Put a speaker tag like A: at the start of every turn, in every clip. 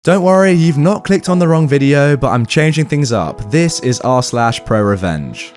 A: Don't worry, you've not clicked on the wrong video, but I'm changing things up. This is r/ProRevenge.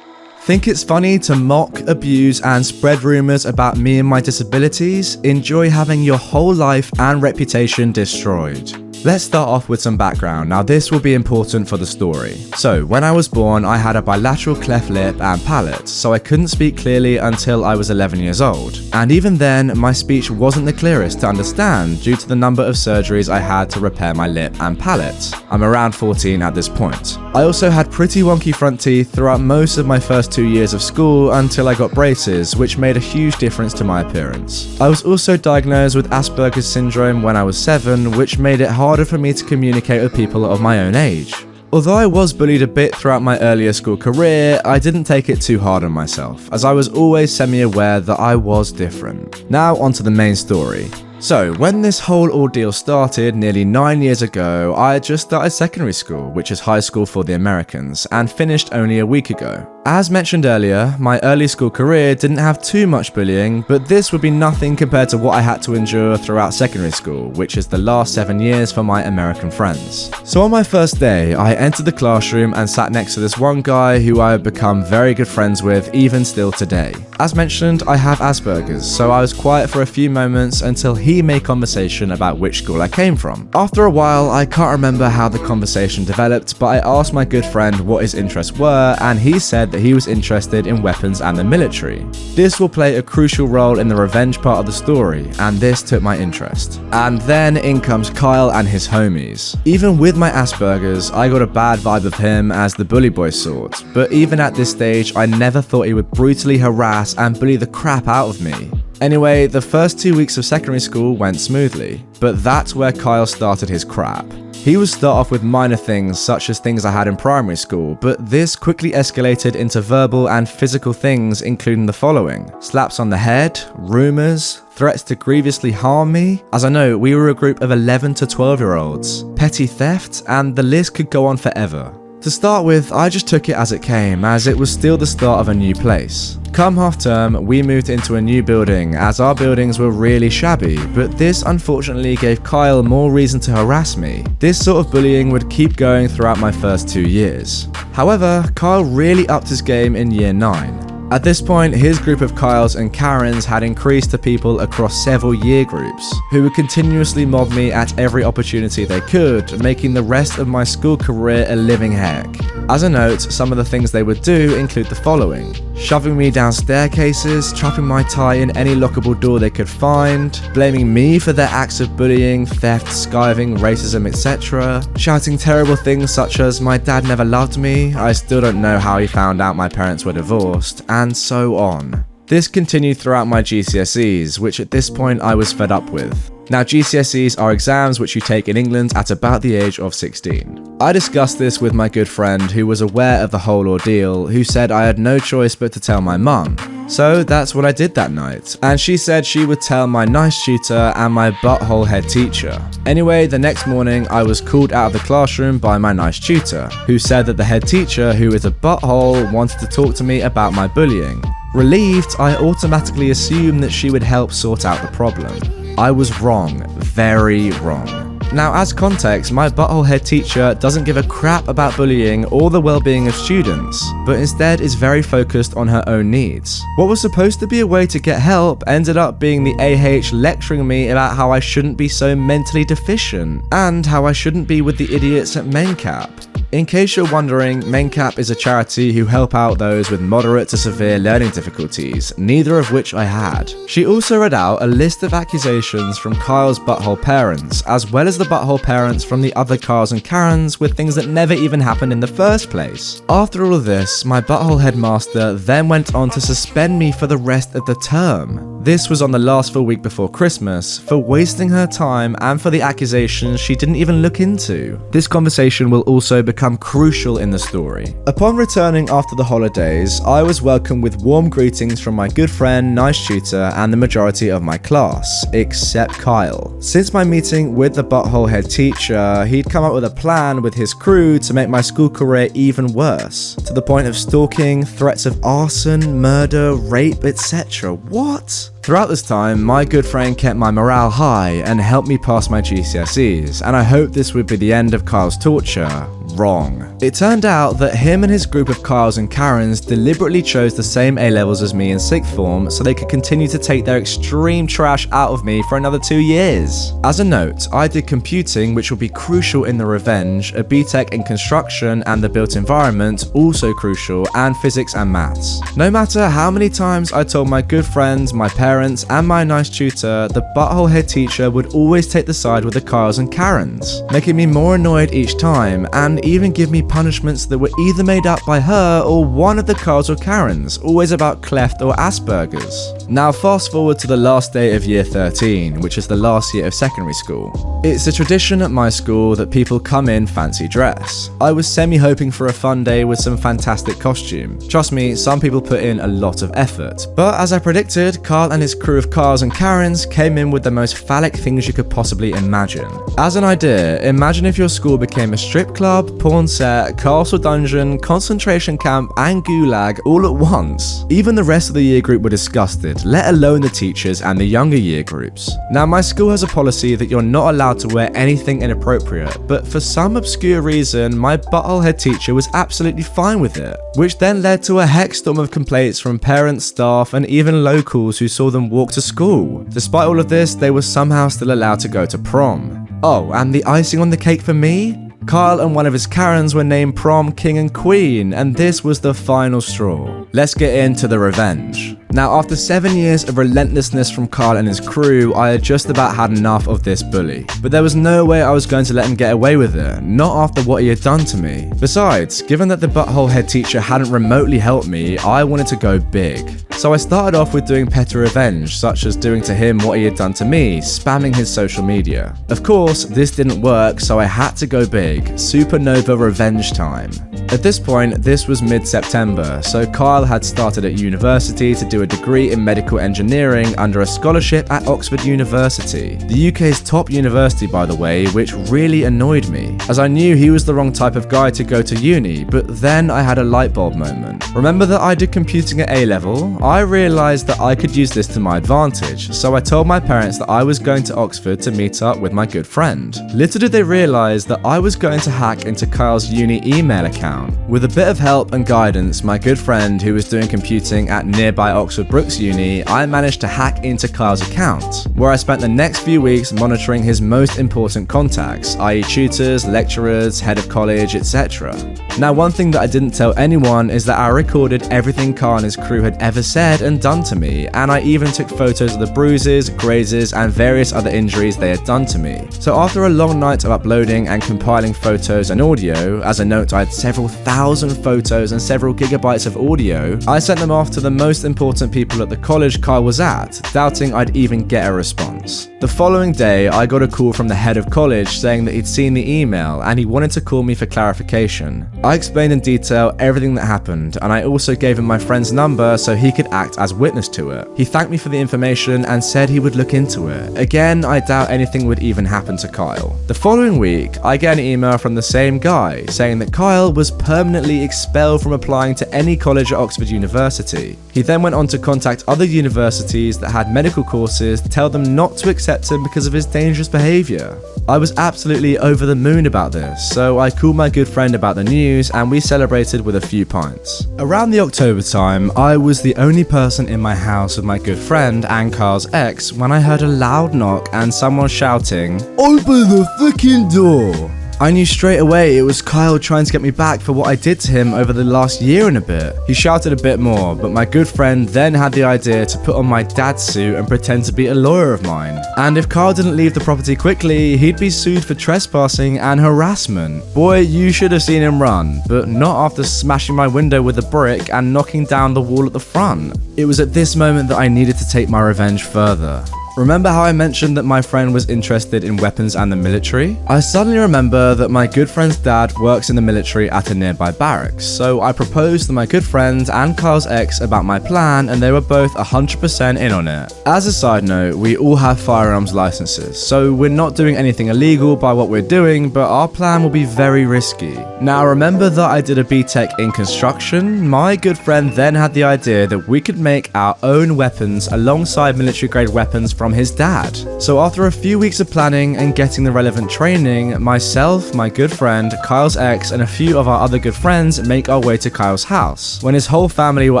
A: Think it's funny to mock, abuse, and spread rumors about me and my disabilities? Enjoy having your whole life and reputation destroyed. Let's start off with some background. Now this will be important for the story. So when I was born, I had a bilateral cleft lip and palate, so I couldn't speak clearly until I was 11 years old. And even then, my speech wasn't the clearest to understand due to the number of surgeries I had to repair my lip and palate. I'm around 14 at this point. I also had pretty wonky front teeth throughout most of my first 2 years of school until I got braces, which made a huge difference to my appearance. I was also diagnosed with Asperger's syndrome when I was 7, which made it harder for me to communicate with people of my own age. Although I was bullied a bit throughout my earlier school career, I didn't take it too hard on myself, as I was always semi-aware that I was different. Now onto the main story. So, when this whole ordeal started nearly 9 years ago, I had just started secondary school, which is high school for the Americans, and finished only a week ago. As mentioned earlier, my early school career didn't have too much bullying, but this would be nothing compared to what I had to endure throughout secondary school, which is the last 7 years for my American friends. So on my first day, I entered the classroom and sat next to this one guy who I have become very good friends with even still today. As mentioned, I have Asperger's, so I was quiet for a few moments until he made conversation about which school I came from. After a while, I can't remember how the conversation developed, but I asked my good friend what his interests were, and he said that he was interested in weapons and the military. This will play a crucial role in the revenge part of the story, and this took my interest. And then in comes Kyle and his homies. Even with my Asperger's, I got a bad vibe of him as the bully boy sort, but even at this stage, I never thought he would brutally harass and bully the crap out of me. Anyway, the first 2 weeks of secondary school went smoothly, but that's where Kyle started his crap. He would start off with minor things such as things I had in primary school, but this quickly escalated into verbal and physical things including the following: slaps on the head, rumors, threats to grievously harm me. As I know, we were a group of 11 to 12-year-olds, petty theft, and the list could go on forever. To start with, I just took it as it came, as it was still the start of a new place. Come half term, we moved into a new building as our buildings were really shabby, but this unfortunately gave Kyle more reason to harass me. This sort of bullying would keep going throughout my first 2 years. However, Kyle really upped his game in year 9. At this point, his group of Kyles and Karens had increased to people across several year groups, who would continuously mob me at every opportunity they could, making the rest of my school career a living heck. As a note, some of the things they would do include the following: shoving me down staircases, trapping my tie in any lockable door they could find, blaming me for their acts of bullying, theft, skiving, racism, etc., shouting terrible things such as "my dad never loved me, I still don't know how he found out my parents were divorced," and so on. This continued throughout my GCSEs, which at this point I was fed up with. Now, GCSEs are exams which you take in England at about the age of 16. I discussed this with my good friend who was aware of the whole ordeal, who said I had no choice but to tell my mum. So that's what I did that night, and she said she would tell my nice tutor and my butthole head teacher. Anyway, the next morning I was called out of the classroom by my nice tutor, who said that the head teacher, who is a butthole, wanted to talk to me about my bullying. Relieved, I automatically assumed that she would help sort out the problem. I was wrong, very wrong. Now, as context, my butthole head teacher doesn't give a crap about bullying or the well-being of students, but instead is very focused on her own needs. What was supposed to be a way to get help ended up being the AH lecturing me about how I shouldn't be so mentally deficient, and how I shouldn't be with the idiots at MenCap. In case you're wondering, MenCap is a charity who help out those with moderate to severe learning difficulties, neither of which I had. She also read out a list of accusations from Kyle's butthole parents, as well as the butthole parents from the other Kyles and Karens with things that never even happened in the first place. After all of this, my butthole headmaster then went on to suspend me for the rest of the term. This was on the last full week before Christmas, for wasting her time and for the accusations she didn't even look into. This conversation will also become crucial in the story. Upon returning after the holidays, I was welcomed with warm greetings from my good friend, nice tutor, and the majority of my class, except Kyle. Since my meeting with the butthole head teacher, he'd come up with a plan with his crew to make my school career even worse, to the point of stalking, threats of arson, murder, rape, etc. What? Throughout this time, my good friend kept my morale high and helped me pass my GCSEs, and I hoped this would be the end of Kyle's torture. Wrong. It turned out that him and his group of Kyles and Karens deliberately chose the same A-levels as me in sixth form so they could continue to take their extreme trash out of me for another 2 years. As a note, I did computing, which will be crucial in the Revenge, a BTEC in construction and the built environment, also crucial, and physics and maths. No matter how many times I told my good friends, my parents, and my nice tutor, the butthole head teacher would always take the side with the Kyles and Karens, making me more annoyed each time, and even give me punishments that were either made up by her or one of the Kyles or Karens, always about cleft or Asperger's. Now fast forward to the last day of year 13, which is the last year of secondary school. It's a tradition at my school that people come in fancy dress. I was semi-hoping for a fun day with some fantastic costume. Trust me, some people put in a lot of effort. But as I predicted, Kyle and his crew of Kyles and Karens came in with the most phallic things you could possibly imagine. As an idea, imagine if your school became a strip club, porn set, castle dungeon, concentration camp, and gulag all at once. Even the rest of the year group were disgusted, let alone the teachers and the younger year groups. Now my school has a policy that you're not allowed to wear anything inappropriate, but for some obscure reason, my butthole head teacher was absolutely fine with it, which then led to a hexstorm of complaints from parents, staff, and even locals who saw them walk to school. Despite all of this, they were somehow still allowed to go to prom. Oh, and the icing on the cake for me? Kyle and one of his Karens were named prom king and queen, and this was the final straw. Let's get into the revenge. Now, after 7 years of relentlessness from Kyle and his crew, I had just about had enough of this bully. But there was no way I was going to let him get away with it, not after what he had done to me. Besides, given that the butthole head teacher hadn't remotely helped me, I wanted to go big. So I started off with doing petty revenge, such as doing to him what he had done to me, spamming his social media. Of course, this didn't work, so I had to go big. Supernova revenge time. At this point, this was mid-September, so Kyle had started at university to do a degree in medical engineering under a scholarship at Oxford University, the UK's top university by the way, which really annoyed me, as I knew he was the wrong type of guy to go to uni, but then I had a light bulb moment. Remember that I did computing at A-level? I realised that I could use this to my advantage, so I told my parents that I was going to Oxford to meet up with my good friend. Little did they realise that I was going to hack into Kyle's uni email account. With a bit of help and guidance, my good friend who was doing computing at nearby Oxford Brookes Uni, I managed to hack into Kyle's account, where I spent the next few weeks monitoring his most important contacts, i.e. tutors, lecturers, head of college, etc. Now, one thing that I didn't tell anyone is that I recorded everything Kyle and his crew had ever said and done to me, and I even took photos of the bruises, grazes, and various other injuries they had done to me. So after a long night of uploading and compiling photos and audio, as a note I had several thousand photos and several gigabytes of audio, I sent them off to the most important people at the college Kyle was at, doubting I'd even get a response. The following day, I got a call from the head of college saying that he'd seen the email and he wanted to call me for clarification. I explained in detail everything that happened, and I also gave him my friend's number so he could act as witness to it. He thanked me for the information and said he would look into it. Again, I doubt anything would even happen to Kyle. The following week, I get an email from the same guy saying that Kyle was permanently expelled from applying to any college at Oxford University. He then went on to contact other universities that had medical courses to tell them not to accept him because of his dangerous behaviour. I was absolutely over the moon about this, so I called my good friend about the news and we celebrated with a few pints. Around the October time, I was the only person in my house with my good friend and Kyle's ex when I heard a loud knock and someone shouting, "Open the fucking door!" I knew straight away it was Kyle trying to get me back for what I did to him over the last year and a bit. He shouted a bit more, but my good friend then had the idea to put on my dad's suit and pretend to be a lawyer of mine. And if Kyle didn't leave the property quickly, he'd be sued for trespassing and harassment. Boy, you should have seen him run, but not after smashing my window with a brick and knocking down the wall at the front. It was at this moment that I needed to take my revenge further. Remember how I mentioned that my friend was interested in weapons and the military? I suddenly remember that my good friend's dad works in the military at a nearby barracks, so I proposed to my good friend and Kyle's ex about my plan, and they were both 100% in on it. As a side note, we all have firearms licenses, so we're not doing anything illegal by what we're doing, but our plan will be very risky. Now remember that I did a BTEC in construction? My good friend then had the idea that we could make our own weapons alongside military grade weapons from his dad. So after a few weeks of planning and getting the relevant training, myself, my good friend, Kyle's ex, and a few of our other good friends make our way to Kyle's house when his whole family were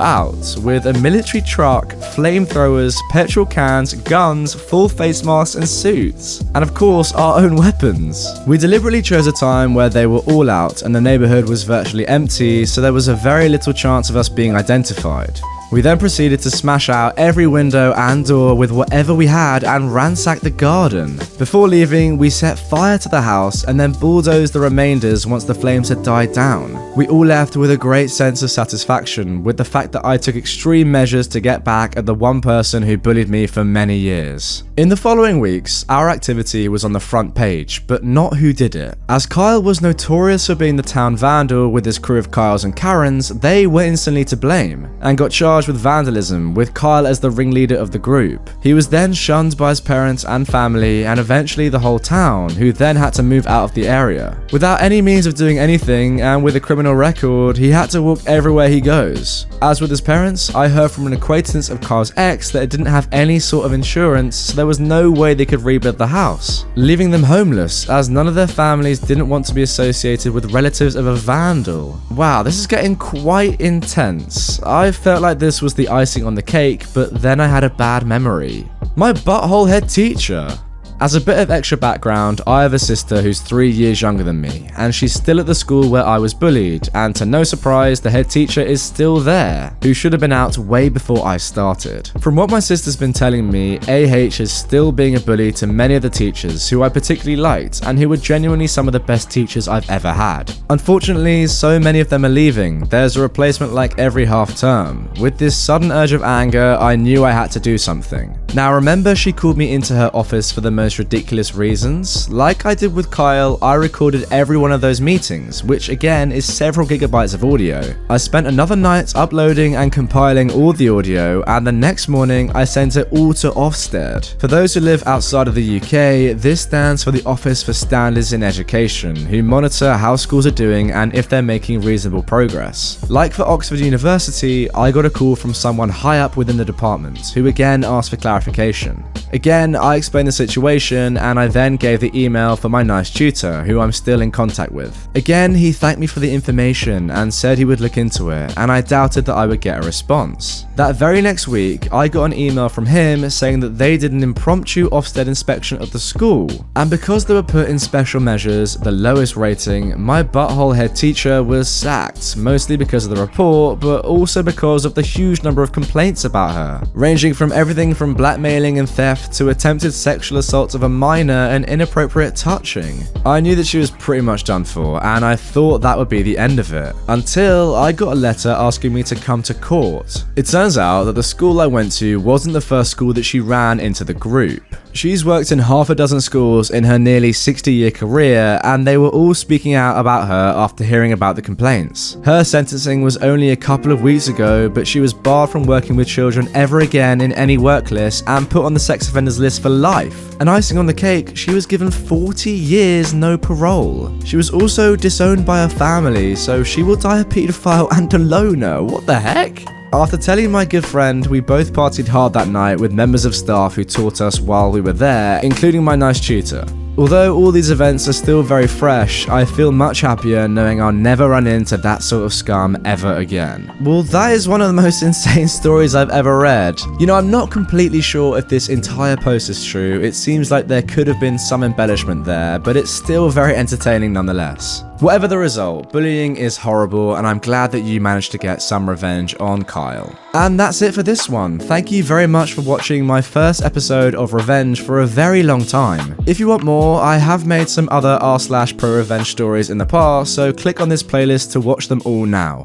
A: out with a military truck, flamethrowers, petrol cans, guns, full face masks and suits, and of course our own weapons. We deliberately chose a time where they were all out and the neighborhood was virtually empty, so there was a very little chance of us being identified. We then proceeded to smash out every window and door with whatever we had and ransack the garden. Before leaving, we set fire to the house and then bulldozed the remainders once the flames had died down. We all left with a great sense of satisfaction with the fact that I took extreme measures to get back at the one person who bullied me for many years. In the following weeks, our activity was on the front page, but not who did it. As Kyle was notorious for being the town vandal with his crew of Kyles and Karens, they were instantly to blame and got charged with vandalism, with Kyle as the ringleader of the group. He was then shunned by his parents and family and eventually the whole town, who then had to move out of the area. Without any means of doing anything and with a criminal record, he had to walk everywhere he goes. As with his parents, I heard from an acquaintance of Kyle's ex that it didn't have any sort of insurance, so there was no way they could rebuild the house, leaving them homeless as none of their families didn't want to be associated with relatives of a vandal. Wow, this is getting quite intense. I felt like this was the icing on the cake, but then I had a bad memory. My butthole head teacher. As a bit of extra background, I have a sister who's 3 years younger than me, and she's still at the school where I was bullied, and to no surprise, the head teacher is still there, who should have been out way before I started. From what my sister's been telling me, AH is still being a bully to many of the teachers who I particularly liked, and who were genuinely some of the best teachers I've ever had. Unfortunately, so many of them are leaving. There's a replacement like every half term. With this sudden urge of anger, I knew I had to do something. Now remember, she called me into her office for the most ridiculous reasons. Like I did with Kyle, I recorded every one of those meetings, which again is several gigabytes of audio. I spent another night uploading and compiling all the audio, and the next morning I sent it all to Ofsted. For those who live outside of the UK, this stands for the Office for Standards in Education, who monitor how schools are doing and if they're making reasonable progress. Like for Oxford University, I got a call from someone high up within the department, who again asked for clarification. Again, I explained the situation, and I then gave the email for my nice tutor, who I'm still in contact with. Again, he thanked me for the information and said he would look into it, and I doubted that I would get a response. That very next week, I got an email from him saying that they did an impromptu Ofsted inspection of the school, and because they were put in special measures, the lowest rating, my butthole head teacher was sacked, mostly because of the report, but also because of the huge number of complaints about her, ranging from everything from blackmailing and theft to attempted sexual assaults of a minor and inappropriate touching. I knew that she was pretty much done for, and I thought that would be the end of it, until I got a letter asking me to come to court. It turns out that the school I went to wasn't the first school that she ran into the group. She's worked in half a dozen schools in her nearly 60-year career, and they were all speaking out about her after hearing about the complaints. Her sentencing was only a couple of weeks ago, but she was barred from working with children ever again in any work list and put on the sex offenders list for life. And icing on the cake, she was given 40 years no parole. She was also disowned by her family, so she will die a paedophile and a loner. What the heck? After telling my good friend, we both partied hard that night with members of staff who taught us while we were there, including my nice tutor. Although all these events are still very fresh, I feel much happier knowing I'll never run into that sort of scum ever again. Well, that is one of the most insane stories I've ever read. You know, I'm not completely sure if this entire post is true. It seems like there could have been some embellishment there, but it's still very entertaining nonetheless. Whatever the result, bullying is horrible, and I'm glad that you managed to get some revenge on Kyle. And that's it for this one. Thank you very much for watching my first episode of Revenge for a very long time. If you want more, I have made some other r/ProRevenge stories in the past, so click on this playlist to watch them all now.